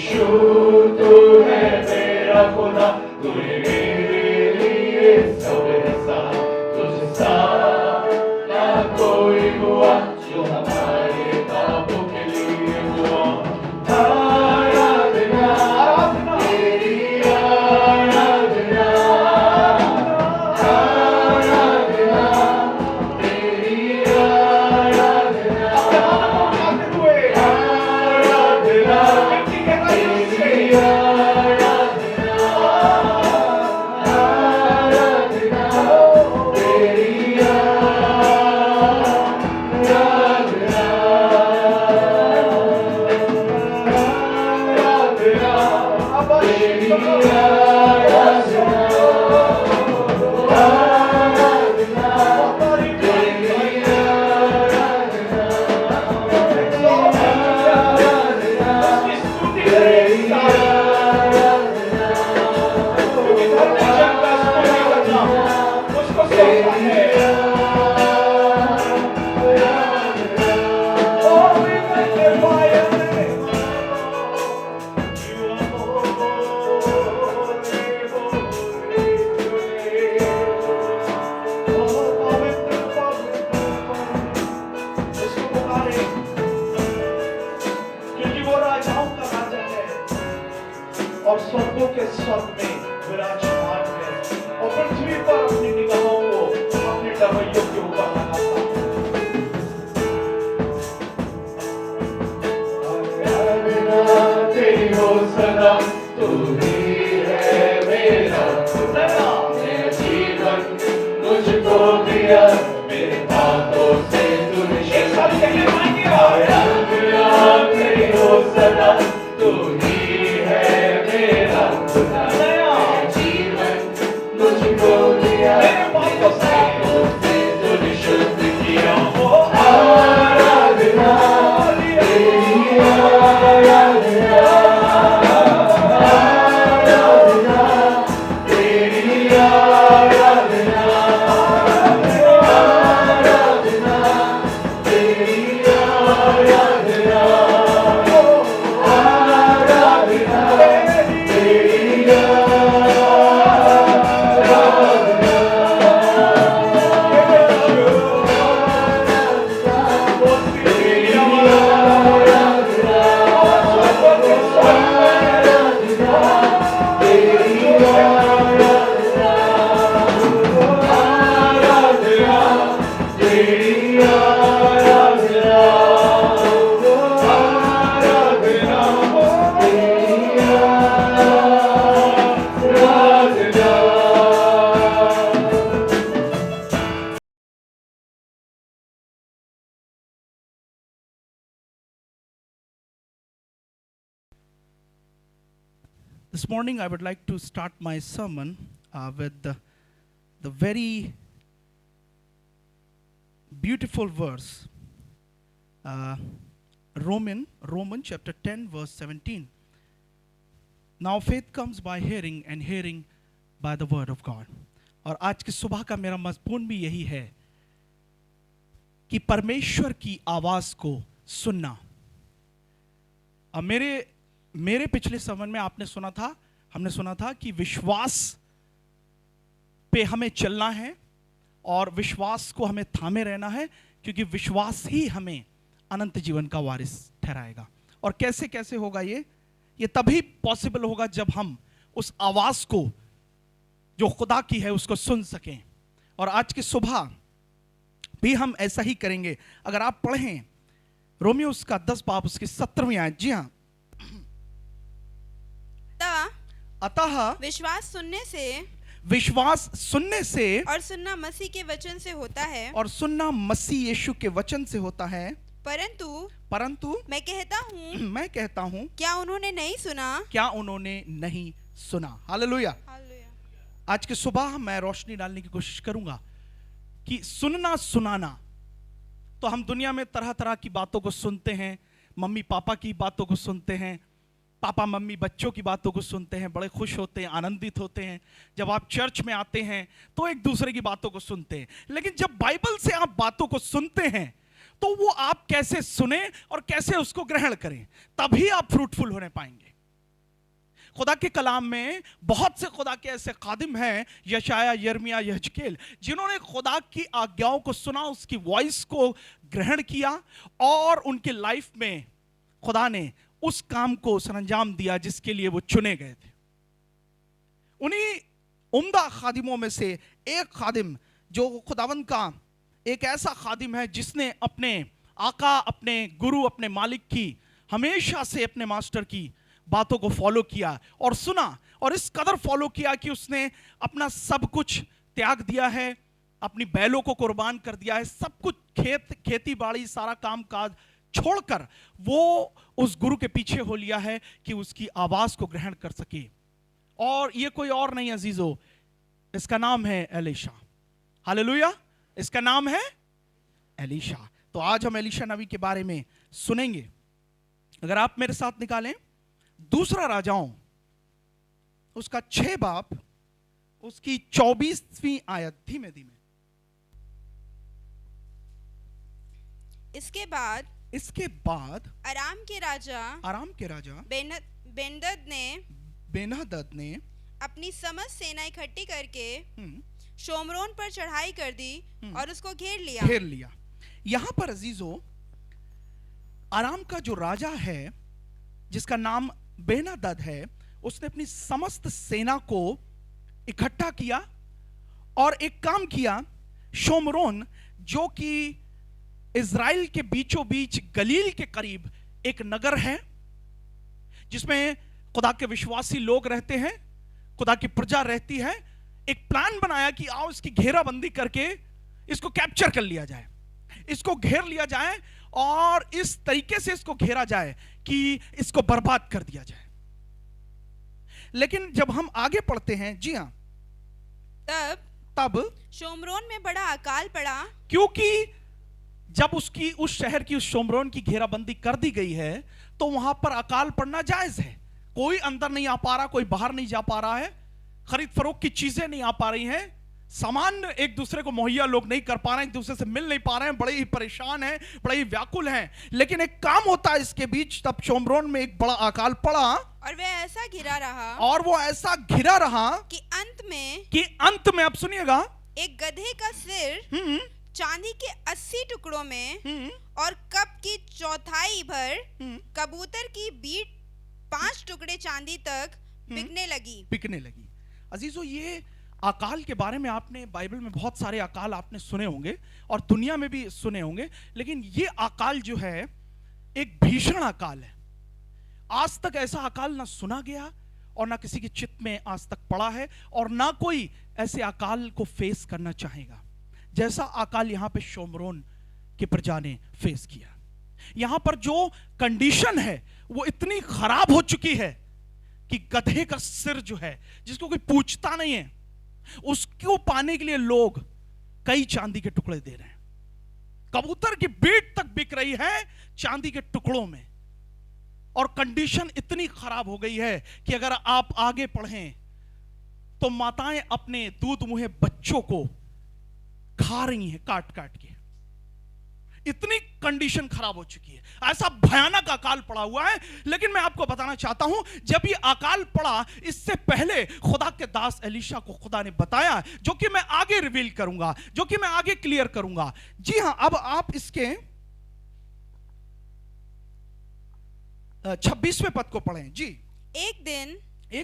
तू है मेरा खुदा, तूने मेरे लिए सब ऐसा तुझसा ना कोई हुआ जो हमारे पापों के लिए हुआ। आराधना तेरी आराधना, आराधना तेरी आराधना, आराधना तेरी आराधना, आराधना तेरी और स्वर्गों के स्वर्ग में विराजमान है और पृथ्वी पर अपनी निगाहों को अपने डबैयों के ऊपर लगाता है। आराधना तेरी हो सदा, तू ही है मेरा खुदा। मेरा जीवन मुझको दिया, मेरे हाथों से तूने आराधना तेरी हो सदा, तू ही है मेरा खुदा। मेरा जीवन मुझको दिया, मेरे हाथों से तूने शुद्ध किया। आराधना तेरी आराधना, आराधना तेरी आराधना, आराधना तेरी आराधना, आराधना तेरी This morning, I would like to start my sermon with the very beautiful verse, Roman chapter 10, verse 17. Now faith comes by hearing, and hearing by the word of God. और आज की सुबह का मेरा मज़मून भी यही है कि परमेश्वर की आवाज़ को सुनना। अब मेरे पिछले sermon में हमने सुना था कि विश्वास पे हमें चलना है और विश्वास को हमें थामे रहना है, क्योंकि विश्वास ही हमें अनंत जीवन का वारिस ठहराएगा। और कैसे कैसे होगा ये तभी पॉसिबल होगा जब हम उस आवाज को जो खुदा की है उसको सुन सकें। और आज की सुबह भी हम ऐसा ही करेंगे। अगर आप पढ़ें रोमियो उसका 10 बाब उसकी 17वीं आयत, जी हाँ, अतः विश्वास सुनने से और सुनना मसीह के वचन से होता है, और सुनना मसीह यीशु के वचन से होता है। परंतु मैं कहता हूँ क्या उन्होंने नहीं सुना? हालेलुया। आज की सुबह मैं रोशनी डालने की कोशिश करूंगा कि सुनना सुनाना, तो हम दुनिया में तरह तरह की बातों को सुनते हैं। मम्मी पापा की बातों को सुनते हैं, पापा मम्मी बच्चों की बातों को सुनते हैं, बड़े खुश होते हैं, आनंदित होते हैं। जब आप चर्च में आते हैं तो एक दूसरे की बातों को सुनते हैं। लेकिन जब बाइबल से आप बातों को सुनते हैं तो वो आप कैसे सुने और कैसे उसको ग्रहण करें, तभी आप फ्रूटफुल होने पाएंगे। खुदा के कलाम में बहुत से खुदा के ऐसे खादिम हैं, यशाया, यिर्मयाह, यहेजकेल, जिन्होंने खुदा की आज्ञाओं को सुना, उसकी वॉइस को ग्रहण किया और उनके लाइफ में खुदा ने उस काम को सरंजाम दिया जिसके लिए वो चुने गए थे। उन्हीं उम्दा खादिमों में से एक खादिम जो खुदावंद का एक ऐसा खादिम है जिसने अपने आका, अपने गुरु, अपने मालिक की, हमेशा से अपने मास्टर की बातों को फॉलो किया और सुना, और इस कदर फॉलो किया कि उसने अपना सब कुछ त्याग दिया है, अपनी बैलों को कुर्बान कर दिया है, सब कुछ खेती बाड़ी सारा काम काज छोड़कर वो उस गुरु के पीछे हो लिया है कि उसकी आवाज को ग्रहण कर सके। और ये कोई और नहीं अजीजों, इसका नाम है एलीशा। हालेलुया, इसका नाम है एलीशा। तो आज हम एलीशा नबी के बारे में सुनेंगे। अगर आप मेरे साथ निकालें दूसरा राजाओं उसका 6 बाब उसकी 24वीं आयत, धीमे धीमे। इसके बाद अराम के राजा बेन्हदद ने अपनी समस्त सेना इकट्ठी करके शोमरोन पर चढ़ाई कर दी और उसको घेर लिया। यहां पर अजीजों, अराम का जो राजा है जिसका नाम बेन्हदद है, उसने अपनी समस्त सेना को इकट्ठा किया और एक काम किया। शोमरोन जो कि इज़राइल के बीचों बीच गलील के करीब एक नगर है जिसमें खुदा के विश्वासी लोग रहते हैं, खुदा की प्रजा रहती है, एक प्लान बनाया कि आओ इसकी घेराबंदी करके इसको कैप्चर कर लिया जाए, इसको घेर लिया जाए और इस तरीके से इसको घेरा जाए कि इसको बर्बाद कर दिया जाए। लेकिन जब हम आगे पढ़ते हैं, जी हां, तब शोमरोन में बड़ा अकाल पड़ा, क्योंकि जब उस शहर की, उस शोमरोन की घेराबंदी कर दी गई है तो वहां पर अकाल पड़ना जायज है। कोई अंदर नहीं आ पा रहा, कोई बाहर नहीं जा पा रहा है, खरीद फरोख्त की चीजें नहीं आ पा रही हैं, सामान एक दूसरे को मुहैया लोग नहीं कर पा रहे हैं, एक दूसरे से मिल नहीं पा रहे हैं, बड़े ही परेशान हैं, बड़े ही व्याकुल हैं। लेकिन एक काम होता है इसके बीच, तब शोमरोन में एक बड़ा अकाल पड़ा और वह ऐसा घिरा रहा कि अंत में अब सुनिएगा, एक गधे का सिर चांदी के 80 टुकड़ों में और कप की चौथाई भर कबूतर की बीट 5 टुकड़े चांदी तक बिकने लगी। अजीजों, ये अकाल के बारे में आपने बाइबल में बहुत सारे अकाल आपने सुने होंगे और दुनिया में भी सुने होंगे, लेकिन ये अकाल जो है एक भीषण अकाल है। आज तक ऐसा अकाल ना सुना गया और ना किसी के चित्त में आज तक पड़ा है और ना कोई ऐसे अकाल को फेस करना चाहेगा जैसा अकाल यहां पे शोमरोन की प्रजा ने फेस किया। यहां पर जो कंडीशन है वो इतनी खराब हो चुकी है कि गधे का सिर जो है, जिसको कोई पूछता नहीं है, उसको पाने के लिए लोग कई चांदी के टुकड़े दे रहे हैं। कबूतर की बीट तक बिक रही है चांदी के टुकड़ों में। और कंडीशन इतनी खराब हो गई है कि अगर आप आगे पढ़ें तो माताएं अपने दूध मुहे बच्चों को खा रही हैं काट काट के। इतनी कंडीशन खराब हो चुकी है, ऐसा भयानक अकाल पड़ा हुआ है। लेकिन मैं आपको बताना चाहता हूं, जब ये अकाल पड़ा, इससे पहले खुदा के दास एलीशा को खुदा ने बताया, जो कि मैं आगे रिवील करूंगा, जो कि मैं आगे क्लियर करूंगा। जी हां, अब आप इसके 26वें पद को पढ़ें। जी। एक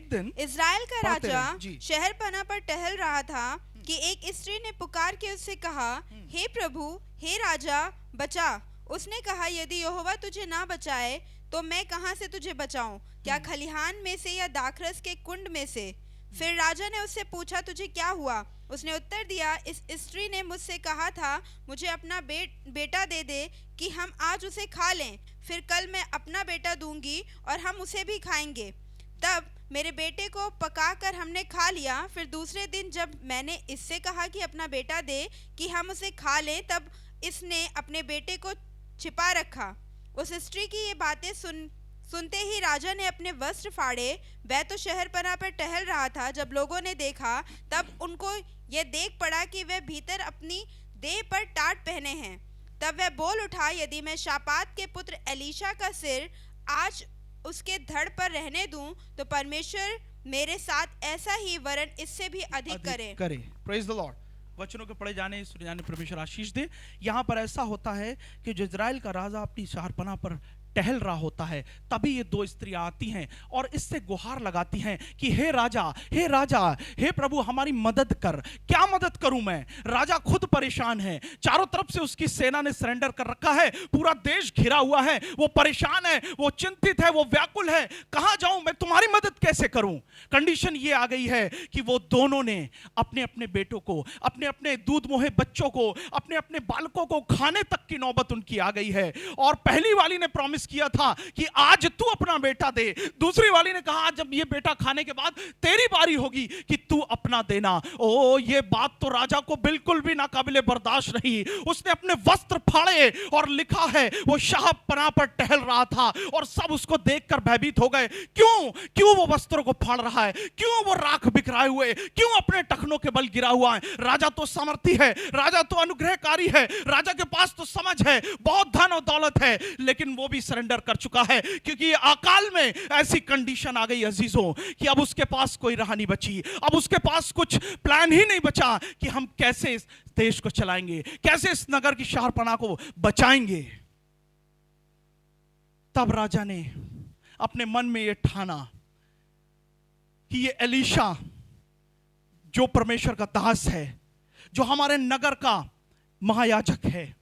दिन इज़राइल का राजा शहर पना पर टहल रहा था कि एक स्त्री ने पुकार के उससे कहा, हे प्रभु, हे राजा, बचा। उसने कहा, यदि यहोवा तुझे ना बचाए तो मैं कहां से तुझे बचाऊं? क्या खलिहान में से या दाखरस के कुंड में से? फिर राजा ने उससे पूछा, तुझे क्या हुआ? उसने उत्तर दिया, इस स्त्री ने मुझसे कहा था, मुझे अपना बेटा दे दे कि हम आज उसे खा लें, फिर कल मैं अपना बेटा दूंगी और हम उसे भी खाएंगे। तब मेरे बेटे को पकाकर हमने खा लिया। फिर दूसरे दिन जब मैंने इससे कहा कि अपना बेटा दे कि हम उसे खा लें, तब इसने अपने बेटे को छिपा रखा। उस स्त्री की ये बातें सुनते ही राजा ने अपने वस्त्र फाड़े। वह तो शहर पना पर टहल रहा था। जब लोगों ने देखा तब उनको यह देख पड़ा कि वह भीतर अपनी देह पर टाट पहने हैं। तब वह बोल उठा, यदि मैं शापात के पुत्र एलीशा का सिर आज उसके धड़ पर रहने दूं तो परमेश्वर मेरे साथ ऐसा ही वरन इससे भी अधिक करे। Praise the Lord. वचनों के पढ़े जाने सुने जाने परमेश्वर आशीष दे। यहाँ पर ऐसा होता है कि जो इजराइल का राजा अपनी शहरपनाह पर टहल रहा होता है, तभी ये दो स्त्रियां आती हैं और इससे गुहार लगाती हैं कि हे राजा, हे प्रभु हमारी मदद कर। क्या मदद करूं मैं? राजा खुद परेशान है, चारों तरफ से उसकी सेना ने सरेंडर कर रखा है, पूरा देश घिरा हुआ है, वो परेशान है, वो चिंतित है, वो व्याकुल है। कहां जाऊं मैं? तुम्हारी मदद कैसे करूं? कंडीशन ये आ गई है कि वो दोनों ने अपने अपने बेटों को, अपने अपने दूध मोहे बच्चों को, अपने अपने बालकों को खाने तक की नौबत उनकी आ गई है। और पहली वाली ने प्रॉमिस किया था कि आज तू अपना बेटा दे, दूसरी वाली ने कहा जब ये बेटा खाने के बाद तेरी बारी होगी कि तू अपना देना। ओ, ये बात तो राजा को बिल्कुल भी नाकाबिले बर्दाश्त नहीं। उसने अपने वस्त्र फाड़े और लिखा है वो शाहपनाह पर टहल रहा था और सब उसको देखकर भयभीत हो गए। क्यों वो वस्त्रों को फाड़ रहा है? क्यों वो राख बिखराए हुए? क्यों अपने टखनों के बल गिरा हुआ है? राजा तो सामर्थी है, राजा तो अनुग्रहकारी है, राजा के पास तो समझ है, बहुत धन और दौलत है, लेकिन वो भी सरेंडर कर चुका है क्योंकि अकाल में ऐसी कंडीशन आ गई अजीजों कि अब उसके पास कोई राह नहीं बची, अब उसके पास कुछ प्लान ही नहीं बचा कि हम कैसे इस देश को चलाएंगे, कैसे इस नगर की शहरपनाह को बचाएंगे। तब राजा ने अपने मन में यह ठाना कि ये एलीशा जो परमेश्वर का दास है, जो हमारे नगर का महायाजक है,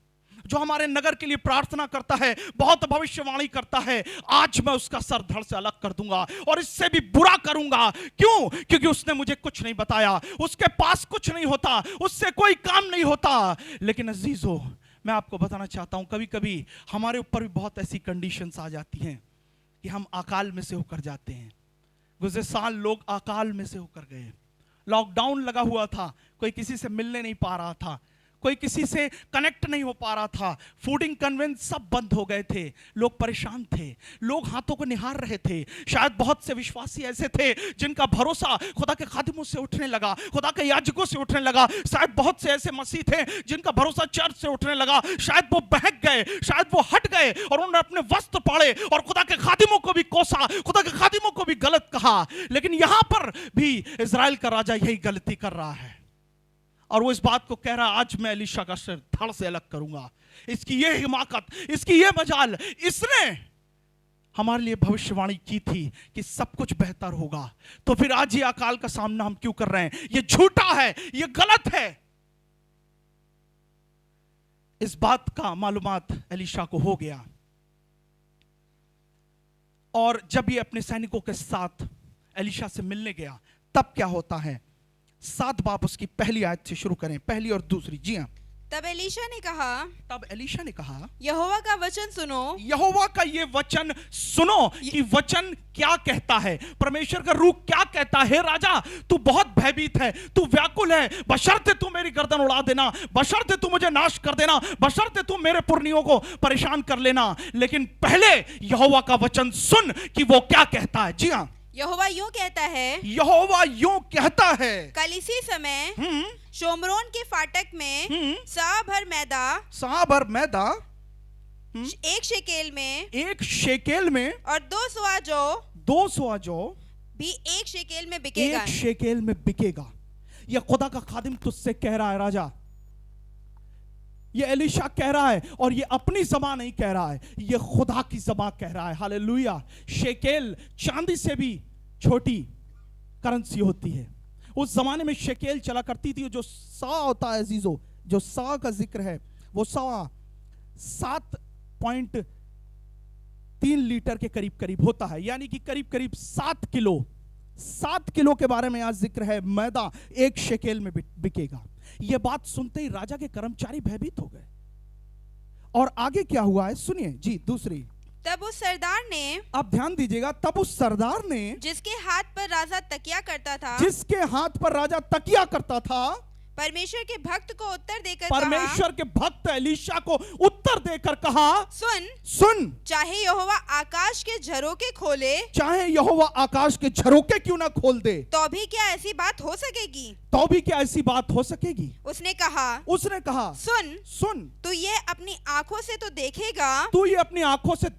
जो हमारे नगर के लिए प्रार्थना करता है, बहुत भविष्यवाणी करता है, आज मैं उसका सर धड़ से अलग कर दूंगा और इससे भी बुरा करूंगा। क्यों? क्योंकि उसने मुझे कुछ नहीं बताया, उसके पास कुछ नहीं होता, उससे कोई काम नहीं होता। लेकिन अजीजों, मैं आपको बताना चाहता हूं, कभी कभी हमारे ऊपर भी बहुत ऐसी कंडीशंस आ जाती हैं कि हम अकाल में से होकर जाते हैं। गुज़रे साल लोग अकाल में से होकर गए। लॉकडाउन लगा हुआ था, कोई किसी से मिलने नहीं पा रहा था, कोई किसी से कनेक्ट नहीं हो पा रहा था, फूडिंग कन्वेंस सब बंद हो गए थे, लोग परेशान थे, लोग हाथों को निहार रहे थे। शायद बहुत से विश्वासी ऐसे थे जिनका भरोसा खुदा के खादिमों से उठने लगा, खुदा के याजकों से उठने लगा। शायद बहुत से ऐसे मसीह थे जिनका भरोसा चर्च से उठने लगा। शायद वो बहक गए, शायद वो हट गए और उन्होंने अपने वस्त्र पाड़े और खुदा के खादिमों को भी कोसा, खुदा के खादिमों को भी गलत कहा। लेकिन यहां पर भी इजराइल का राजा यही गलती कर रहा है और वो इस बात को कह रहा है, आज मैं एलीशा का सिर धड़ से अलग करूंगा। इसकी ये हिमाकत, इसकी ये मजाल, इसने हमारे लिए भविष्यवाणी की थी कि सब कुछ बेहतर होगा। तो फिर आज ये अकाल का सामना हम क्यों कर रहे हैं? ये झूठा है, ये गलत है। इस बात का मालूमात एलीशा को हो गया और जब ये अपने सैनिकों के साथ एलीशा से मिलने गया, तब क्या होता है? 7 बाब उसकी पहली आयत से शुरू करें, पहली और दूसरी। जी हाँ। तब एलीशा ने कहा, यहोवा का वचन सुनो। यहोवा का ये वचन सुनो कि वचन क्या कहता है, परमेश्वर का रूह क्या कहता है। हे राजा, तू बहुत भयभीत है, तू व्याकुल है, बशर्ते तू मेरी गर्दन उड़ा देना, बशर्ते तू मुझे नाश कर देना, बशर्ते तू मेरे पुरनियों को परेशान कर लेना, लेकिन पहले यहोवा का वचन सुन कि वो क्या कहता है। जी हाँ। यहोवा यूं कहता है, यहोवा यूं कहता है, कल इसी समय शोमरोन के फाटक में सवा भर मैदा 1 शेकेल में और 200 जौ भी 1 शेकेल में बिकेगा। 1 शेकेल में बिकेगा। यह खुदा का खादिम तुझसे कह रहा है राजा, ये एलीशा कह रहा है और ये अपनी ज़बान नहीं कह रहा है, ये खुदा की ज़बान कह रहा है। हालेलुया। शेकेल चांदी से भी छोटी करेंसी होती है। उस जमाने में शेकेल चला करती थी, जो सा होता है अजीजों, जो सा का जिक्र है वो 7.3 लीटर के करीब करीब होता है, यानी कि करीब करीब 7 किलो के बारे में आज जिक्र है। मैदा 1 शेकेल में बिकेगा। यह बात सुनते ही राजा के कर्मचारी भयभीत हो गए। और आगे क्या हुआ है सुनिए जी। दूसरी, तब उस सरदार ने, अब ध्यान दीजिएगा, तब उस सरदार ने, जिसके हाथ पर राजा तकिया करता था, परमेश्वर के भक्त को उत्तर देकर परमेश्वर के भक्त एलीशा को उत्तर देकर कहा, सुन, चाहे यहोवा आकाश के झरोके क्यों ना खोल दे, तो भी क्या ऐसी बात हो सकेगी? उसने कहा, सुन, तू ये अपनी आंखों से तो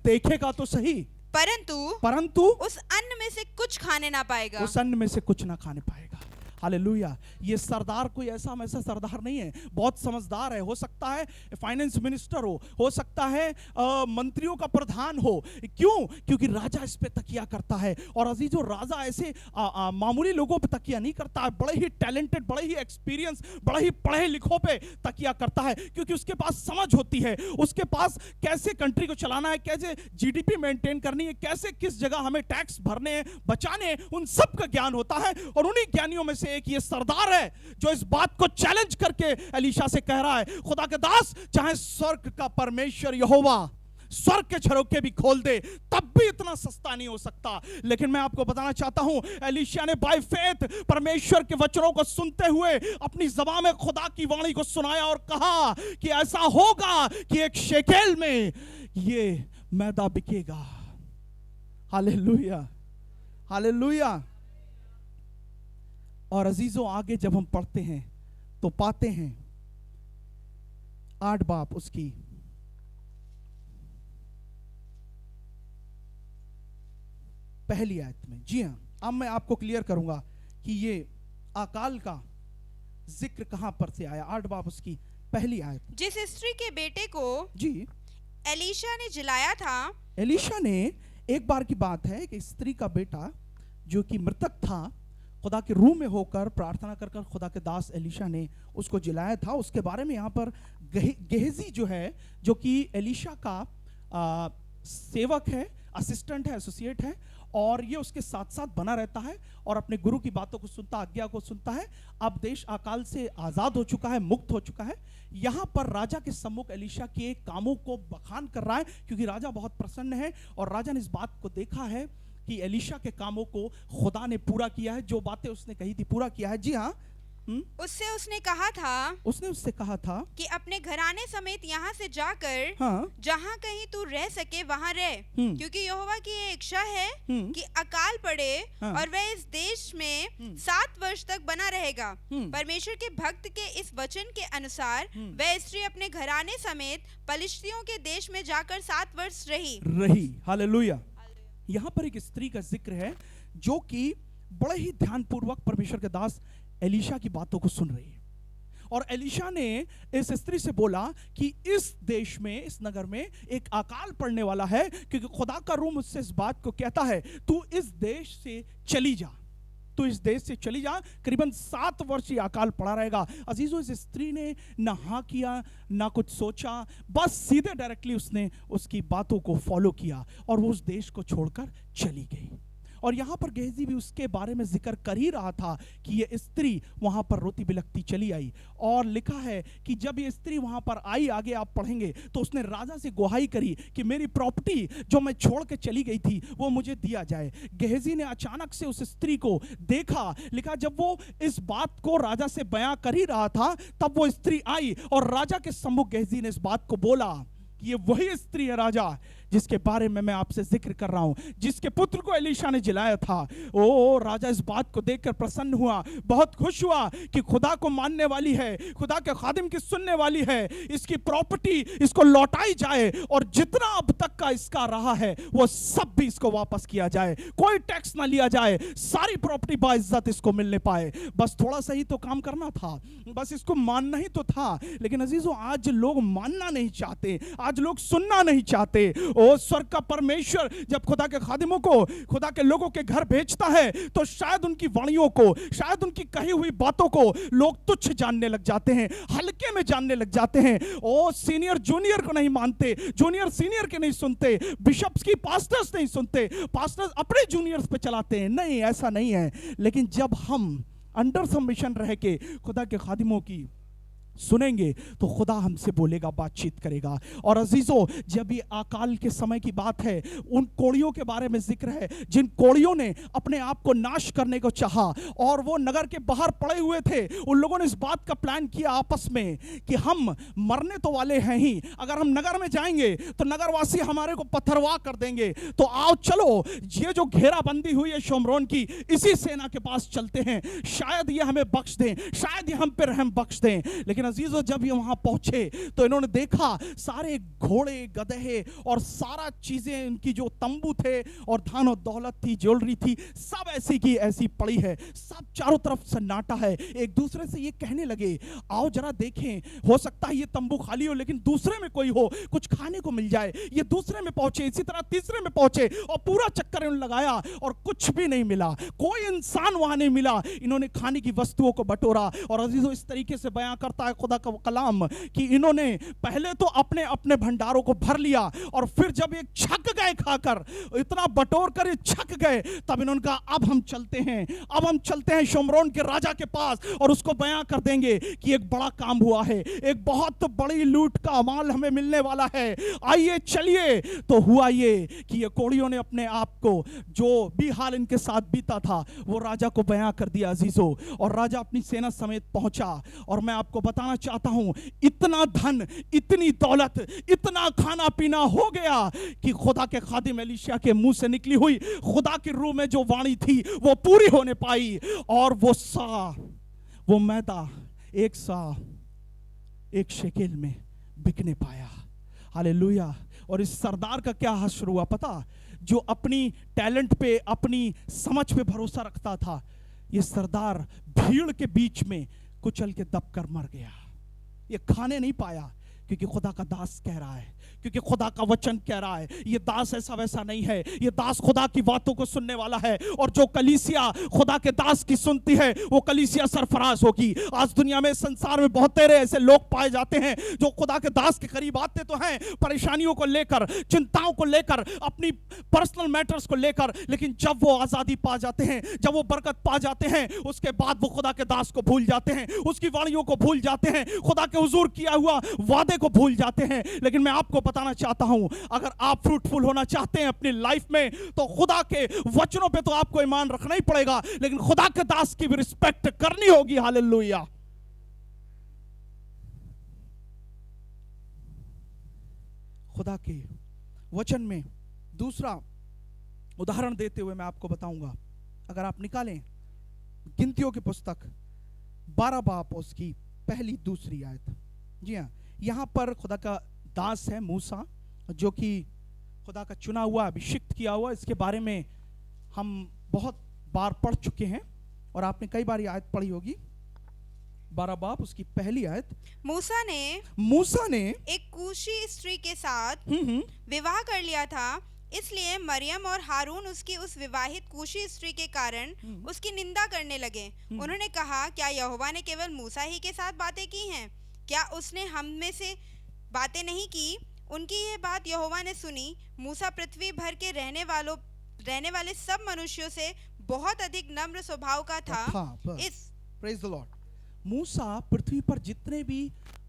देखेगा, तो सही। परंतु उस अन्न में से कुछ खाने ना पाएगा। उस अन्न में से कुछ ना खाने पाएगा। हालेलुया। ये सरदार कोई ऐसा वैसा सरदार नहीं है, बहुत समझदार है। हो सकता है फाइनेंस मिनिस्टर हो सकता है मंत्रियों का प्रधान हो। क्यों? क्योंकि राजा इस पे तकिया करता है। और अजीजो, राजा ऐसे मामूली लोगों पे तकिया नहीं करता है, बड़े ही टैलेंटेड, बड़े ही एक्सपीरियंस, बड़े ही पढ़े लिखों पे तकिया करता है, क्योंकि उसके पास समझ होती है, उसके पास कैसे कंट्री को चलाना है, कैसे जीडीपी मेंटेन करनी है, कैसे किस जगह हमें टैक्स भरने हैं, बचाने हैं, उन सब का ज्ञान होता है। और उन्हीं ज्ञानियों में से एक ये सरदार है जो इस बात को चैलेंज करके एलीशा से कह रहा है, खुदा के दास, चाहे स्वर्ग का परमेश्वर यहोवा स्वर्ग के झरोखे भी खोल दे, तब भी इतना सस्ता नहीं हो सकता। लेकिन मैं आपको बताना चाहता हूं, एलीशा ने बाय फेथ परमेश्वर के वचनों को सुनते हुए अपनी ज़बान में खुदा की वाणी को सुनाया और कहा कि ऐसा होगा कि एक शेकेल में ये मैदा बिकेगा। Hallelujah, hallelujah. और अजीजों, आगे जब हम पढ़ते हैं तो पाते हैं 8 बाप उसकी पहली आयत में। जी हां, अब मैं आपको क्लियर करूंगा कि ये अकाल का जिक्र कहां पर से आया। 8 बाप उसकी पहली आयत। जिस स्त्री के बेटे को जी एलीशा ने जिलाया था, एलीशा ने, एक बार की बात है कि स्त्री का बेटा जो कि मृतक था, खुदा के रूह में होकर प्रार्थना कर कर खुदा के दास एलीशा ने उसको जिलाया था। उसके बारे में यहाँ पर गेहजी जो है, जो कि एलीशा का सेवक है, असिस्टेंट है, एसोसिएट है, और ये उसके साथ साथ बना रहता है और अपने गुरु की बातों को सुनता, आज्ञा को सुनता है। अब देश अकाल से आजाद हो चुका है, मुक्त हो चुका है। यहाँ पर राजा के सम्मुख एलीशा के कामों को बखान कर रहा है, क्योंकि राजा बहुत प्रसन्न है और राजा ने इस बात को देखा है कि एलीशा के कामों को खुदा ने पूरा किया है, जो बातें उसने कही थी पूरा किया है। जी हाँ, उसने कहा था, उसने उससे कहा था कि अपने घराने समेत यहाँ से जाकर हाँ, जहाँ कहीं तू रह सके वहाँ रह, क्योंकि यहोवा की ये इच्छा है कि अकाल पड़े हाँ, और वह इस देश में 7 वर्ष तक बना रहेगा। परमेश्वर के भक्त के इस वचन के अनुसार वह स्त्री अपने घराने समेत पलिश्तियों के देश में जाकर 7 वर्ष रही। हालेलुया। यहाँ पर एक स्त्री का जिक्र है जो कि बड़े ही ध्यानपूर्वक परमेश्वर के दास एलीशा की बातों को सुन रही है। और एलीशा ने इस स्त्री से बोला कि इस देश में, इस नगर में एक अकाल पड़ने वाला है, क्योंकि खुदा का रूह मुझसे इस बात को कहता है, तू इस देश से चली जा, तू इस देश से चली जा। करीबन 7 वर्ष ये अकाल पड़ा रहेगा। अजीजों, इस स्त्री ने ना हाँ किया ना कुछ सोचा, बस सीधे डायरेक्टली उसने उसकी बातों को फॉलो किया और वो उस देश को छोड़कर चली गई। और यहाँ पर गेहजी भी उसके बारे में जिक्र कर ही रहा था कि ये स्त्री वहाँ पर रोती बिलखती चली आई। और लिखा है कि जब ये स्त्री वहाँ पर आई, आगे आप पढ़ेंगे, तो उसने राजा से गुहाई करी कि मेरी प्रॉपर्टी जो मैं छोड़ के चली गई थी वो मुझे दिया जाए। गेहजी ने अचानक से उस स्त्री को देखा। लिखा जब वो इस बात को राजा से बयां कर ही रहा था, तब वो स्त्री आई और राजा के सम्मुख गेहजी ने इस बात को बोला कि ये वही स्त्री है राजा जिसके बारे में मैं आपसे जिक्र कर रहा हूं, जिसके पुत्र को एलीशा ने जिलाया था। ओ राजा इस बात को देखकर प्रसन्न हुआ, बहुत खुश हुआ कि खुदा को मानने वाली है, खुदा के खादिम की सुनने वाली है, इसकी प्रॉपर्टी इसको लौटाई जाए और जितना अब तक का इसका रहा है वो सब भी इसको वापस किया जाए, कोई टैक्स ना लिया जाए, सारी प्रॉपर्टी बाइज्जत इसको मिलने पाए। बस थोड़ा सा ही तो काम करना था, बस इसको मानना ही तो था। लेकिन अजीजों, आज लोग मानना नहीं चाहते, आज लोग सुनना नहीं चाहते। ओ स्वर्ग का परमेश्वर जब खुदा के खादिमों को, खुदा के लोगों के घर भेजता है, तो शायद उनकी वाणियों को, शायद उनकी कही हुई बातों को लोग तुच्छ जानने लग जाते हैं, हल्के में जानने लग जाते हैं। ओ सीनियर जूनियर को नहीं मानते, जूनियर सीनियर के नहीं सुनते, बिशप्स की पास्टर्स नहीं सुनते, पास्टर्स अपने जूनियर्स पे चलाते हैं। नहीं, ऐसा नहीं है। लेकिन जब हम अंडर सबमिशन रह के खुदा के खादिमों की सुनेंगे तो खुदा हमसे बोलेगा, बातचीत करेगा। और अजीजों, जब ये अकाल के समय की बात है, उन कोड़ियों के बारे में जिक्र है जिन कोड़ियों ने अपने आप को नाश करने को चाहा और वो नगर के बाहर पड़े हुए थे। उन लोगों ने इस बात का प्लान किया आपस में कि हम मरने तो वाले हैं ही, अगर हम नगर में जाएंगे तो नगरवासी हमारे को पत्थरवाह कर देंगे, तो आओ चलो ये जो घेराबंदी हुई है शोमरोन की, इसी सेना के पास चलते हैं, शायद ये हमें बख्श दें, शायद ये हम पे रहम बख्श दें। लेकिन लेकिन अजीजों जब ये वहां पहुंचे तो इन्होंने देखा सारे घोड़े गधे और सारा चीजें, इनकी जो तंबू थे और धन और दौलत थी, ज्वेलरी थी, सब ऐसी की ऐसी पड़ी है, सब चारों तरफ सन्नाटा है। एक दूसरे से ये कहने लगे, आओ जरा देखें, हो सकता है ये तंबू खाली हो लेकिन दूसरे में कोई हो, कुछ खाने को मिल जाए। ये दूसरे में पहुंचे, इसी तरह तीसरे में पहुंचे और पूरा चक्कर इन्होंने लगाया और कुछ भी नहीं मिला, कोई इंसान वहां नहीं मिला। इन्होंने खाने की वस्तुओं को बटोरा और अजीजों इस तरीके से बयां करता है खुदा का कलाम कि इन्होंने पहले तो अपने अपने भंडारों को भर लिया और फिर जब ये छक गए खाकर, इतना बटोर कर ये छक गए, तब इन्होंने कहा अब हम चलते हैं, अब हम चलते हैं शोमरोन के राजा के पास और उसको बयां कर देंगे कि एक बड़ा काम हुआ है, एक बहुत बड़ी लूट का माल हमें मिलने वाला है, आइए चलिए। तो हुआ ये कि ये कोड़ियों ने अपने आप को, जो भी हाल इनके साथ बीता था, वो राजा को बयां कर दिया अजीजों, और राजा अपनी सेना समेत पहुंचा। और मैं आपको बताना चाहता हूं, इतना धन, इतनी दौलत, इतना खाना पीना हो गया कि खुदा के खादिम एलीशा के मुंह से निकली हुई खुदा की रूह में जो वाणी थी वो पूरी होने पाई, और वो मैदा एक शेकेल में बिकने पाया। हालेलुया। और इस सरदार का क्या हश्र हुआ पता, जो अपनी टैलेंट पे, अपनी समझ पे भरोसा रखता था, ये सरदार भीड़ के बीच में कुचल के दबकर मर गया। ये खाने नहीं पाया क्योंकि खुदा का दास कह रहा है, क्योंकि खुदा का वचन कह रहा है। ये दास ऐसा वैसा नहीं है, ये दास खुदा की बातों को सुनने वाला है, और जो कलीसिया खुदा के दास की सुनती है वो कलीसिया सरफराज होगी। आज दुनिया में, संसार में बहुत तेरे ऐसे लोग पाए जाते हैं जो खुदा के दास के करीब आते तो हैं परेशानियों को लेकर, चिंताओं को लेकर, अपनी पर्सनल मैटर्स को लेकर, लेकिन जब वो आजादी पा जाते हैं, जब वो बरकत पा जाते हैं, उसके बाद वो खुदा के दास को भूल जाते हैं, उसकी वाणियों को भूल जाते हैं, खुदा के हुजूर किया हुआ वादे को भूल जाते हैं। लेकिन मैं आपको बताना चाहता हूं, अगर आप फ्रूटफुल होना चाहते हैं अपनी लाइफ में, तो खुदा के वचनों पे तो आपको ईमान रखना ही पड़ेगा, लेकिन खुदा के दास की भी रिस्पेक्ट करनी होगी। हालेलुया। खुदा के वचन में दूसरा उदाहरण देते हुए मैं आपको बताऊंगा, अगर आप निकालें गिनतियों की पुस्तक 12 बाब उसकी पहली दूसरी आयत। जी हाँ, यहां पर खुदा का दास है मूसा, जो कि खुदा का चुना हुआ, अभिषिक्त किया हुआ। इसके बारे में हम बहुत बार पढ़ चुके हैं और आपने कई बार ये आयत पढ़ी होगी। 12 बाब उसकी पहली आयत। मूसा ने एक कूशी स्त्री के साथ विवाह कर लिया था, इसलिए मरियम और हारून उसकी उस विवाहित कूशी स्त्री के कारण उसकी निंदा करने लगे। उन्होंने कहा, क्या यहोवा ने केवल मूसा ही के साथ बातें की हैं? क्या उसने हम में से बातें नहीं की? उनकी ये बात यहोवा ने सुनी। मूसा पृथ्वी भर के रहने वाले सब मनुष्यों से बहुत अधिक नम्र स्वभाव का था। Praise the lord. मूसा पृथ्वी पर जितने भी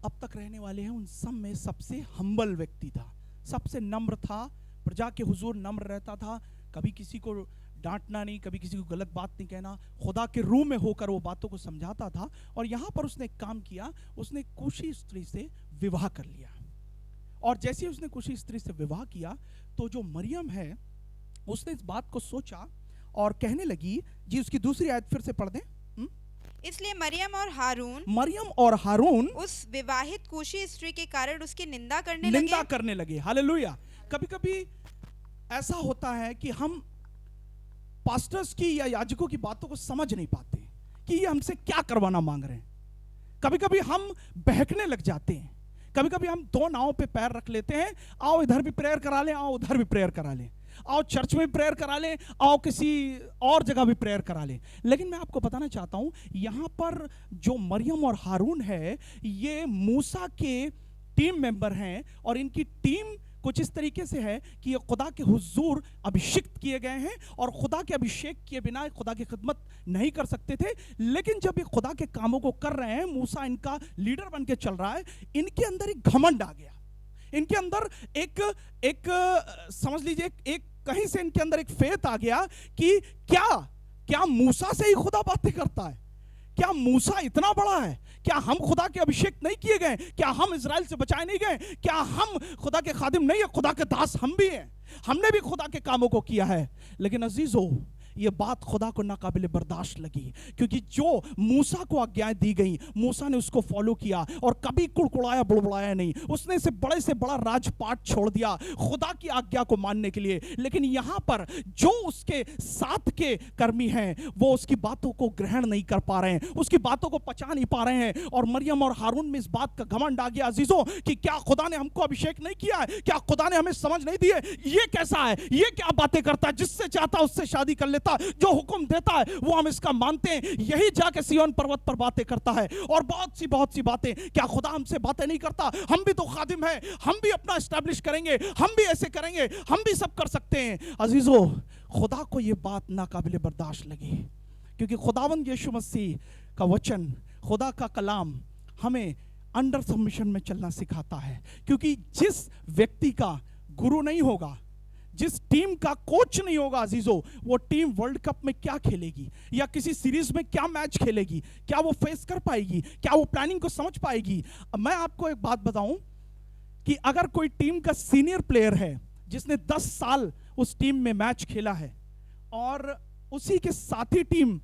अब तक रहने वाले हैं उन सब में सबसे हम्बल व्यक्ति था, सबसे नम्र था, प्रजा के हुजूर नम्र रहता था, कभी किसी को डांटना नहीं, कभी किसी को गलत बात नहीं कहना, खुदा के रूह में होकर वो बातों को समझाता था। और यहाँ पर उसने एक काम किया, उसने कूशी स्त्री से विवाह कर लिया। और जैसे उसने कूशी स्त्री से विवाह किया तो जो मरियम है उसने इस बात को सोचा और कहने लगी, जी उसकी दूसरी आयत फिर से पढ़ दें। इसलिए मरियम और हारून उस विवाहित कूशी स्त्री के कारण उसकी निंदा करने लगे। हालेलुया। कभी कभी ऐसा होता है कि हम पास्टर्स की या याजकों की बातों को समझ नहीं पाते कि ये हमसे क्या करवाना मांग रहे हैं। कभी कभी हम बहकने लग जाते हैं, कभी कभी हम दो नावों पे पैर रख लेते हैं, आओ इधर भी प्रेयर करा लें, आओ उधर भी प्रेयर करा लें, आओ चर्च में प्रेयर करा लें, आओ किसी और जगह भी प्रेयर करा लें। लेकिन मैं आपको बताना चाहता हूं, यहां पर जो मरियम और हारून है, ये मूसा के टीम मेंबर हैं और इनकी टीम कुछ इस तरीके से है कि ये खुदा के हुजूर अभिषिक्त किए गए हैं और खुदा के अभिषेक किए बिना खुदा की खिदमत नहीं कर सकते थे। लेकिन जब ये खुदा के कामों को कर रहे हैं, मूसा इनका लीडर बन के चल रहा है, इनके अंदर एक घमंड आ गया, इनके अंदर एक समझ लीजिए एक कहीं से इनके अंदर एक फेथ आ गया कि क्या मूसा से ही खुदा बातें करता है? क्या मूसा इतना बड़ा है? क्या हम खुदा के अभिषेक नहीं किए गए? क्या हम इजराइल से बचाए नहीं गए? क्या हम खुदा के खादिम नहीं है? खुदा के दास हम भी हैं, हमने भी खुदा के कामों को किया है। लेकिन अजीजों, ये बात खुदा को नाकाबिले बर्दाश्त लगी, क्योंकि जो मूसा को आज्ञाएं दी गई, मूसा ने उसको फॉलो किया और कभी कुड़कुड़ाया बुड़बुड़ाया नहीं। उसने से बड़ा राजपाट छोड़ दिया खुदा की आज्ञा को मानने के लिए। लेकिन यहां पर जो उसके साथ के कर्मी हैं वो उसकी बातों को ग्रहण नहीं कर पा रहे हैं, उसकी बातों को पचा नहीं पा रहे हैं। और मरियम और हारून में इस बात का घमंड आ गया अजीजों कि क्या खुदा ने हमको अभिषेक नहीं किया है, क्या खुदा ने हमें समझ नहीं दी है, ये कैसा है, ये क्या बातें करता है, जिससे चाहता उससे शादी कर लेता, जो हुक्म देता है वो हम इसका मानते हैं, यही जाके सिय्योन पर्वत पर बातें करता है। और बहुत सी बातें, क्या खुदा हमसे बातें नहीं करता? हम भी तो खादिम हैं, हम भी अपना एस्टैब्लिश करेंगे, हम भी ऐसे करेंगे, हम भी सब कर सकते हैं। अजीजों, खुदा को ये बात नाकाबिले बर्दाश्त लगी, क्योंकि खुदावंद यीशु मसीह का वचन, खुदा का कलाम हमें अंडर सबमिशन में चलना सिखाता है। क्योंकि जिस व्यक्ति का गुरु नहीं होगा, जिस टीम का कोच नहीं होगा अजीजों, वो टीम वर्ल्ड कप में क्या खेलेगी या किसी सीरीज में क्या मैच खेलेगी, क्या वो फेस कर पाएगी, क्या वो प्लानिंग को समझ पाएगी? मैं आपको एक बात बताऊं कि अगर कोई टीम का सीनियर प्लेयर है जिसने 10 साल उस टीम में मैच खेला है और उसी के साथी टीम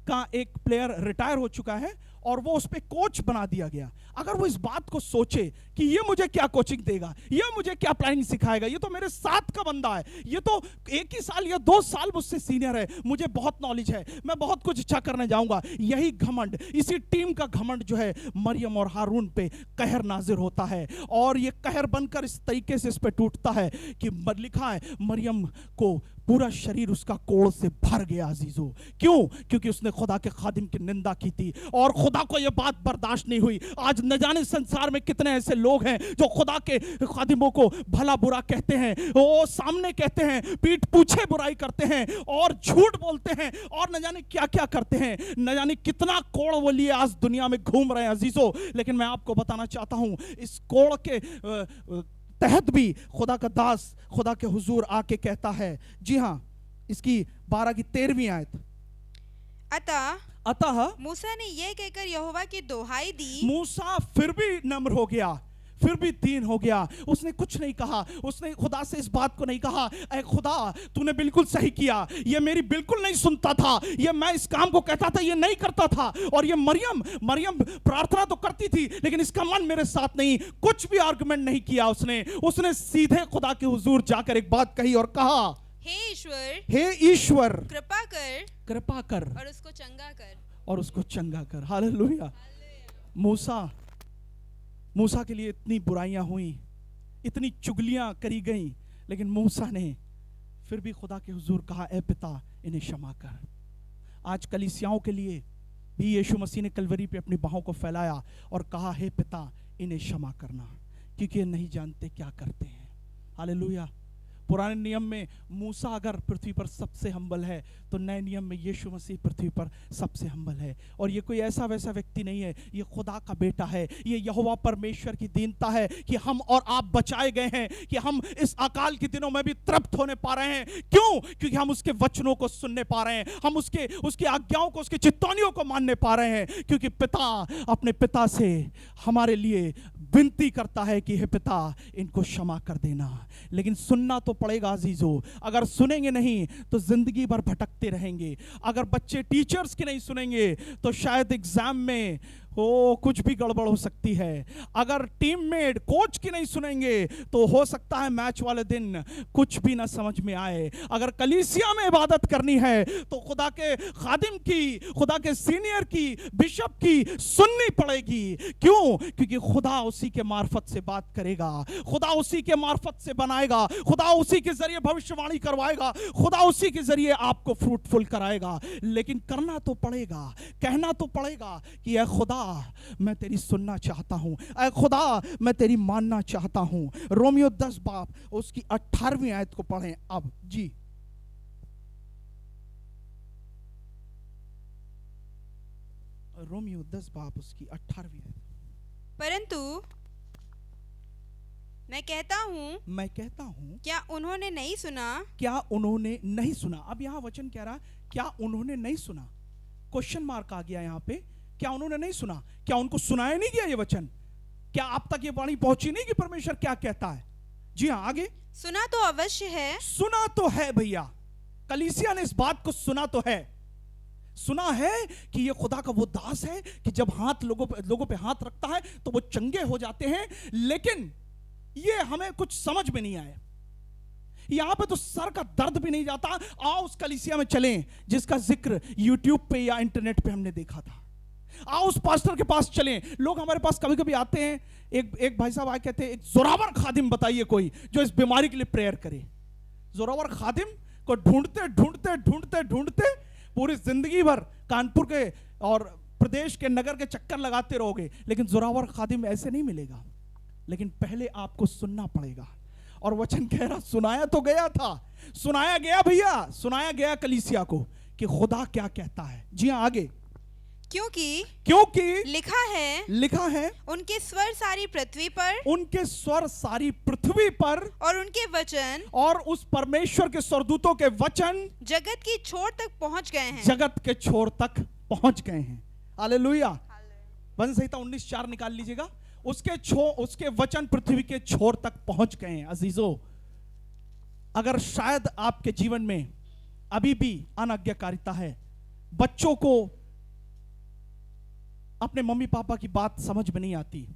का एक प्लेयर रिटायर हो चुका है और वो उस पे कोच बना दिया गया, अगर वो इस बात को सोचे कि ये मुझे क्या कोचिंग देगा, ये मुझे क्या प्लानिंग सिखाएगा, ये तो मेरे साथ का बंदा है, ये तो 1 ही साल या 2 साल मुझसे सीनियर है, मुझे बहुत नॉलेज है, मैं बहुत कुछ अच्छा करने जाऊंगा, यही घमंड, इसी टीम का घमंड जो है मरियम और हारून पे कहर नाजिर होता है। और ये कहर बनकर इस तरीके से इस पे टूटता है कि लिखा है मरियम को पूरा शरीर उसका कोड़ से भर गया अजीजों। क्यों? क्योंकि उसने खुदा के खादिम की निंदा की थी और खुदा को यह बात बर्दाश्त नहीं हुई। आज न जाने संसार में कितने ऐसे लोग हैं जो खुदा के खादिमों को भला बुरा कहते हैं, वो सामने कहते हैं, पीठ पूछे बुराई करते हैं और झूठ बोलते हैं और न जाने क्या क्या करते हैं, न जाने कितना कोड़ वो लिए आज दुनिया में घूम रहे हैं अजीजों। लेकिन मैं आपको बताना चाहता हूं, इस कोड़ के तहत भी खुदा का दास खुदा के हुजूर आके कहता है, जी हाँ, इसकी 12 की 13वीं आयत, अतः मूसा ने यह कहकर यहोवा की दोहाई दी, मूसा फिर भी नम्र हो गया, फिर भी दीन हो गया, उसने कुछ नहीं कहा, उसने खुदा से इस बात को नहीं कहा, ऐ खुदा तूने बिल्कुल सही किया, ये मेरी बिल्कुल नहीं सुनता था, ये मैं इस काम को कहता था ये नहीं करता था, और ये मरियम प्रार्थना तो करती थी लेकिन इसका मन मेरे साथ नहीं, कुछ भी आर्गुमेंट नहीं किया उसने सीधे खुदा के हुजूर जाकर एक बात कही और कहा, हे ईश्वर कृपा कर और उसको चंगा कर। हालेलुया। मूसा के लिए इतनी बुराइयां हुई, इतनी चुगलियां करी गई, लेकिन मूसा ने फिर भी खुदा के हुजूर कहा, ए पिता इन्हें क्षमा कर। आज कलीसियाओं के लिए भी यीशु मसीह ने कलवरी पे अपनी बाहों को फैलाया और कहा, हे पिता इन्हें क्षमा करना, क्योंकि ये नहीं जानते क्या करते हैं। हालेलुया। पुराने नियम में मूसा अगर पृथ्वी पर सबसे हम्बल है तो नए नियम में यीशु मसीह पृथ्वी पर सबसे हम्बल है। और ये कोई ऐसा वैसा व्यक्ति नहीं है, ये खुदा का बेटा है, ये यहोवा परमेश्वर की दीनता है कि हम और आप बचाए गए हैं, कि हम इस अकाल के दिनों में भी तृप्त होने पा रहे हैं। क्यों? क्योंकि हम उसके वचनों को सुनने पा रहे हैं, हम उसकी आज्ञाओं को, उसकी चितौनियों को मानने पा रहे हैं, क्योंकि पिता अपने पिता से हमारे लिए विनती करता है कि हे पिता इनको क्षमा कर देना। लेकिन सुनना तो पड़ेगा अजीजों, अगर सुनेंगे नहीं तो जिंदगी भर भटकते रहेंगे। अगर बच्चे टीचर्स की नहीं सुनेंगे तो शायद एग्जाम में कुछ भी गड़बड़ हो सकती है। अगर टीममेट कोच की नहीं सुनेंगे तो हो सकता है मैच वाले दिन कुछ भी ना समझ में आए। अगर कलीसिया में इबादत करनी है तो खुदा के खादिम की, खुदा के सीनियर की, बिशप की सुननी पड़ेगी। क्यों? क्योंकि खुदा उसी के मार्फत से बात करेगा, खुदा उसी के मार्फत से बनाएगा, खुदा उसी के जरिए भविष्यवाणी करवाएगा, खुदा उसी के जरिए आपको फ्रूटफुल कराएगा। लेकिन करना तो पड़ेगा, कहना तो पड़ेगा कि ऐ खुदा मैं तेरी सुनना चाहता हूं, ऐ खुदा मैं तेरी मानना चाहता हूं। रोमियो 10 बाब उसकी 18वीं आयत को पढ़ें अब जी। रोमियो 10 बाब उसकी 18वीं आयत। परंतु मैं कहता हूं क्या उन्होंने नहीं सुना? क्या उन्होंने नहीं सुना? अब यहां वचन कह रहा क्या उन्होंने नहीं सुना, क्वेश्चन मार्क आ गया यहां पे। क्या उन्होंने नहीं सुना? क्या उनको सुनाया नहीं गया ये वचन? क्या आप तक ये वाणी पहुंची नहीं कि परमेश्वर क्या कहता है? जी हाँ, आगे। सुना तो अवश्य है, सुना तो है भैया, कलीसिया ने इस बात को सुना तो है, सुना है कि ये खुदा का वो दास है कि जब हाथ लोगों पे हाथ रखता है तो वो चंगे हो जाते हैं, लेकिन ये हमें कुछ समझ में नहीं आया। यहां पे तो सर का दर्द भी नहीं जाता। आओ उस कलीसिया में चलें जिसका जिक्र यूट्यूब पे या इंटरनेट पे हमने देखा था। आओ उस पास्टर के पास चलें। लोग हमारे पास कभी कभी आते हैं, एक भाई साहब आए कहते हैं एक जोरावर खादिम बताइए कोई जो इस बीमारी के लिए प्रेयर करे। जोरावर खादिम को ढूंढते ढूंढते ढूंढते ढूंढते पूरी जिंदगी भर कानपुर के और प्रदेश के नगर के चक्कर लगाते रहोगे, लेकिन जोरावर खादिम ऐसे नहीं मिलेगा। लेकिन पहले आपको सुनना पड़ेगा। और वचन कह रहा सुनाया तो गया था, सुनाया गया भैया, सुनाया गया कलीसिया को कि खुदा क्या कहता है। जी हाँ, आगे। क्योंकि लिखा है उनके स्वर सारी पृथ्वी पर, उनके स्वर सारी पृथ्वी पर, और उनके वचन, और उस परमेश्वर के स्वर्गदूतों के वचन जगत की छोर तक पहुंच गए हैं। जगत के छोर तक पहुंच गए हैं। हालेलुया। भजन संहिता 19:4 निकाल लीजिएगा। उसके वचन पृथ्वी के छोर तक पहुंच गए हैं। अजीजों, अगर शायद आपके जीवन में अभी भी अनाज्ञाकारिता है, बच्चों को अपने मम्मी पापा की बात समझ में नहीं आती,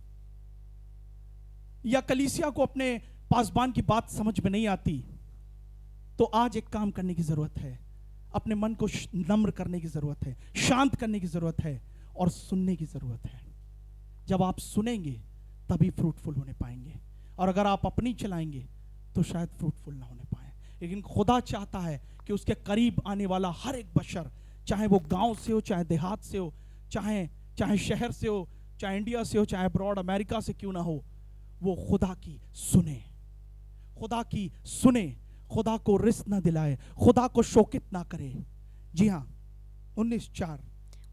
या कलीसिया को अपने पासबान की बात समझ में नहीं आती, तो आज एक काम करने की जरूरत है। अपने मन को नम्र करने की जरूरत है, शांत करने की जरूरत है और सुनने की जरूरत है। जब आप सुनेंगे तभी फ्रूटफुल होने पाएंगे, और अगर आप अपनी चलाएंगे तो शायद फ्रूटफुल ना होने पाए। लेकिन खुदा चाहता है कि उसके करीब आने वाला हर एक बशर, चाहे वो गांव से हो, चाहे देहात से हो, चाहे शहर से हो, चाहे इंडिया से हो, चाहे अब्रॉड अमेरिका से क्यों ना हो, वो खुदा की सुने, खुदा की सुने, खुदा को रिस ना दिलाए, खुदा को शोकित ना करे। जी हाँ, 19:4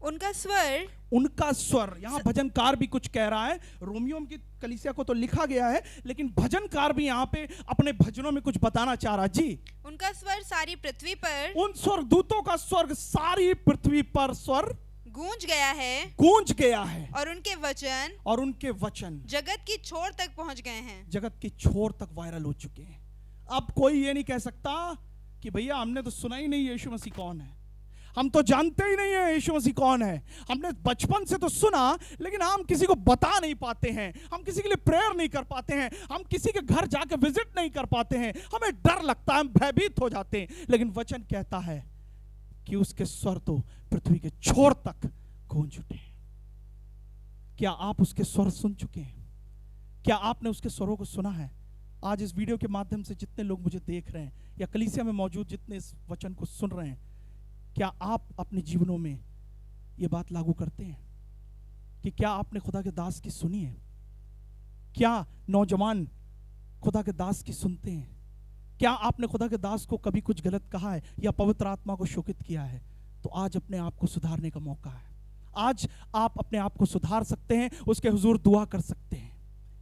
उनका स्वर। यहाँ भजनकार भी कुछ कह रहा है। रोमियो की कलीसिया को तो लिखा गया है, लेकिन भजनकार भी यहाँ पे अपने भजनों में कुछ बताना चाह रहा। जी, उनका स्वर सारी पृथ्वी पर, उन स्वर्गदूतों का स्वर्ग सारी पृथ्वी पर स्वर गूंज गया है, और उनके वचन जगत की छोर तक पहुंच गए हैं, जगत की छोर तक वायरल हो चुके हैं। अब कोई ये नहीं कह सकता कि भैया हमने तो सुना ही नहीं यीशु मसीह कौन है, हम तो जानते ही नहीं है यीशु मसीह कौन है। हमने बचपन से तो सुना, लेकिन हम किसी को बता नहीं पाते हैं, हम किसी के लिए प्रेयर नहीं कर पाते हैं, हम किसी के घर जाके विजिट नहीं कर पाते हैं, हमें डर लगता है, हम भयभीत हो जाते हैं। लेकिन वचन कहता है कि उसके स्वर तो पृथ्वी के छोर तक गूंज उठे। क्या आप उसके स्वर सुन चुके हैं? क्या आपने उसके स्वरों को सुना है? आज इस वीडियो के माध्यम से जितने लोग मुझे देख रहे हैं, या कलीसिया में मौजूद जितने इस वचन को सुन रहे हैं, क्या आप अपने जीवनों में ये बात लागू करते हैं कि क्या आपने खुदा के दास की सुनी है? क्या नौजवान खुदा के दास की सुनते हैं? क्या आपने खुदा के दास को कभी कुछ गलत कहा है या पवित्र आत्मा को शोकित किया है? तो आज अपने आप को सुधारने का मौका है। आज आप अपने आप को सुधार सकते हैं, उसके हुजूर दुआ कर सकते हैं।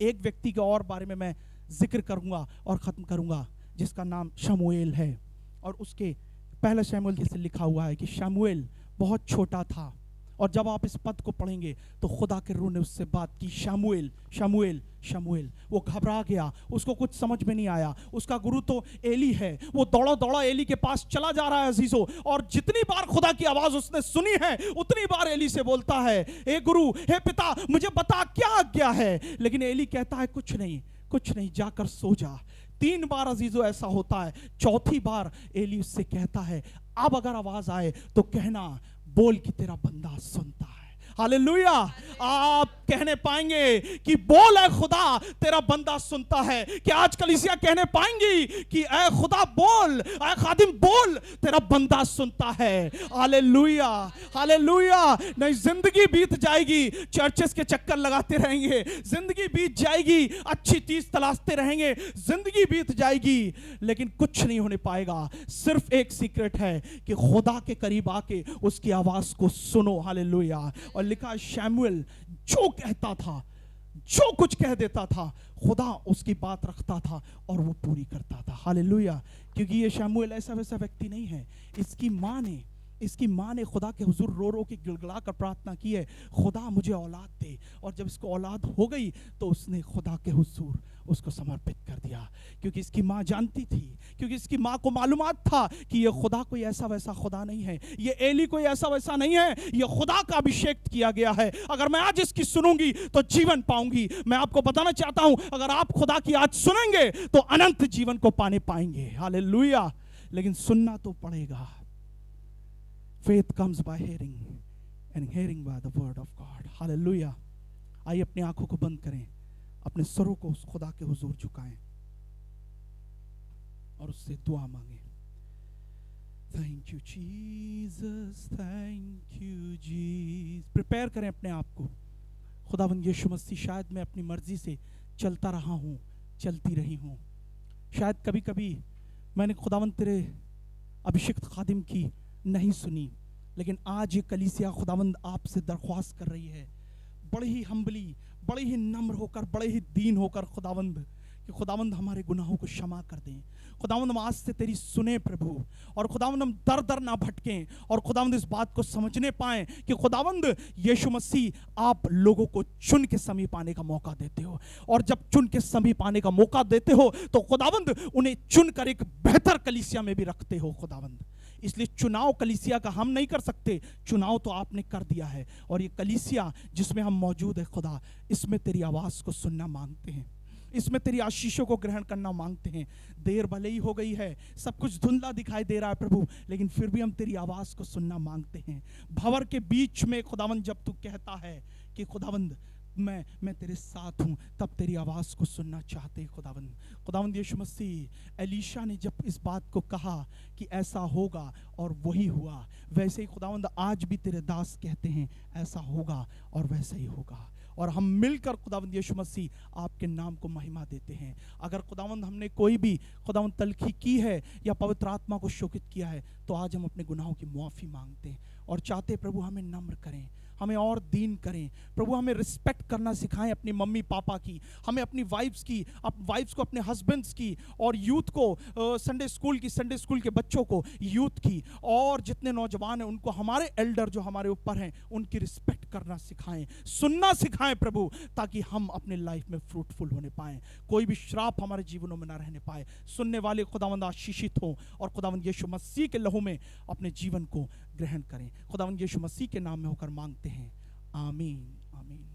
एक व्यक्ति के और बारे में मैं जिक्र करूंगा और खत्म करूंगा, जिसका नाम शमूएल है। और उसके पहला शमूएल जैसे लिखा हुआ है कि शमूएल बहुत छोटा था, और जब आप इस पद को पढ़ेंगे तो खुदा के रूह ने उससे बात की, शमूएल शमूएल शमूएल। वो घबरा गया, उसको कुछ समझ में नहीं आया। उसका गुरु तो एली है, वो दौड़ा दौड़ा एली के पास चला जा रहा है अजीजों, और जितनी बार खुदा की आवाज उसने सुनी है उतनी बार एली से बोलता है, हे गुरु, हे पिता, मुझे बता क्या आज्ञा है। लेकिन एली कहता है कुछ नहीं, जाकर सो जा। 3 बार अजीजों ऐसा होता है। चौथी बार एली उससे कहता है, अब अगर आवाज आए तो कहना, बोल कि तेरा बंदा सुनता है। हालेलुया। आप कहने पाएंगे कि बोल ऐ खुदा, तेरा बंदा सुनता है। कि आज कलीसिया कहने पाएंगी कि ऐ खुदा बोल, ऐ खादिम बोल, तेरा बंदा सुनता है। Hallelujah, hallelujah. नहीं, जिंदगी बीत जाएगी, चर्चेस के चक्कर लगाते रहेंगे, जिंदगी बीत जाएगी, अच्छी चीज तलाशते रहेंगे, जिंदगी बीत जाएगी, लेकिन कुछ नहीं होने पाएगा। सिर्फ एक सीक्रेट है कि खुदा के करीब आके उसकी आवाज को सुनो। हालेलुया। और लिखा, शमूएल जो कहता था, जो कुछ कह देता था, खुदा उसकी बात रखता था और वो पूरी करता था। हालेलुया। क्योंकि ये शमूएल ऐसा वैसा व्यक्ति नहीं है। इसकी माँ ने इसकी माँ ने खुदा के हुजूर रो रो के गिड़गिड़ा कर प्रार्थना की है, खुदा मुझे औलाद दे। और जब इसको औलाद हो गई तो उसने खुदा के हुजूर उसको समर्पित कर दिया, क्योंकि इसकी माँ जानती थी, क्योंकि इसकी माँ को मालूमात था कि ये खुदा कोई ऐसा वैसा खुदा नहीं है, ये एली कोई ऐसा वैसा नहीं है, ये खुदा का अभिषेक किया गया है। अगर मैं आज इसकी सुनूंगी तो जीवन पाऊंगी। मैं आपको बताना चाहता हूं, अगर आप खुदा की आज सुनेंगे तो अनंत जीवन को पाने पाएंगे। हालेलुया। लेकिन सुनना तो पड़ेगा। Faith comes by hearing and hearing by the word of God. Hallelujah. आइए अपनी आंखों को बंद करें, अपने सरों को उस खुदा के हुजूर झुकाएं और उससे दुआ मांगें। Thank you Jesus, thank you Jesus. Prepare करें अपने आप को। खुदावंद यीशु मसीह, शायद मैं अपनी मर्जी से चलता रहा हूँ, चलती रही हूँ। शायद कभी कभी मैंने खुदावंद तेरे अभिषिक्त खादिम की नहीं सुनी, लेकिन आज ये कलीसिया खुदावंद आपसे दरख्वास्त कर रही है, बड़े ही हम्बली, बड़े ही नम्र होकर, बड़े ही दीन होकर खुदावंद, कि खुदावंद हमारे गुनाहों को क्षमा कर दें। खुदावंद हम आज से तेरी सुने प्रभु, और खुदावंद हम दर दर ना भटकें, और खुदावंद इस बात को समझने पाएं कि खुदावंद यीशु मसीह आप लोगों को चुन के समीप आने का मौका देते हो, और जब चुन के समीप आने का मौका देते हो तो खुदावंद उन्हें चुनकर एक बेहतर कलीसिया में भी रखते हो खुदावंद। इसलिए चुनाव कलीसिया का हम नहीं कर सकते, चुनाव तो आपने कर दिया है, और ये कलीसिया जिसमें हम मौजूद है खुदा, इसमें तेरी आवाज़ को सुनना मांगते हैं, इसमें तेरी आशीषों को ग्रहण करना मांगते हैं। देर भले ही हो गई है, सब कुछ धुंधला दिखाई दे रहा है प्रभु, लेकिन फिर भी हम तेरी आवाज़ को सुनना मांगते हैं। भंवर के बीच में खुदावंद जब तू कहता है कि खुदावंद मैं तेरे साथ हूँ, तब तेरी आवाज़ को सुनना चाहते हैं खुदावंद। खुदावंद यीशु मसीह, एलीशा ने जब इस बात को कहा कि ऐसा होगा और वही हुआ, वैसे ही खुदावंद आज भी तेरे दास कहते हैं ऐसा होगा और वैसा ही होगा। और हम मिलकर खुदावंद यीशु मसीह आपके नाम को महिमा देते हैं। अगर खुदावंद हमने कोई भी खुदावंद तलखी की है या पवित्र आत्मा को शोकित किया है, तो आज हम अपने गुनाहों की मुआफ़ी मांगते हैं और चाहते प्रभु हमें नम्र करें, हमें और दीन करें प्रभु, हमें रिस्पेक्ट करना सिखाएं अपनी मम्मी पापा की, हमें अपनी वाइफ्स की, वाइफ्स को अपने हस्बैंड्स की, और यूथ को संडे स्कूल के बच्चों को यूथ की, और जितने नौजवान हैं उनको हमारे एल्डर जो हमारे ऊपर हैं उनकी रिस्पेक्ट करना सिखाएं, सुनना सिखाएं प्रभु, ताकि हम अपने लाइफ में फ्रूटफुल होने पाएं, कोई भी श्राप हमारे जीवनों में ना रहने पाए। सुनने वाले खुदावंद आशीषित हों और खुदावंद यीशु मसीह के लहू में अपने जीवन को ग्रहण करें। खुदावंद यीशु मसीह के नाम में होकर मांगते हैं, आमीन आमीन।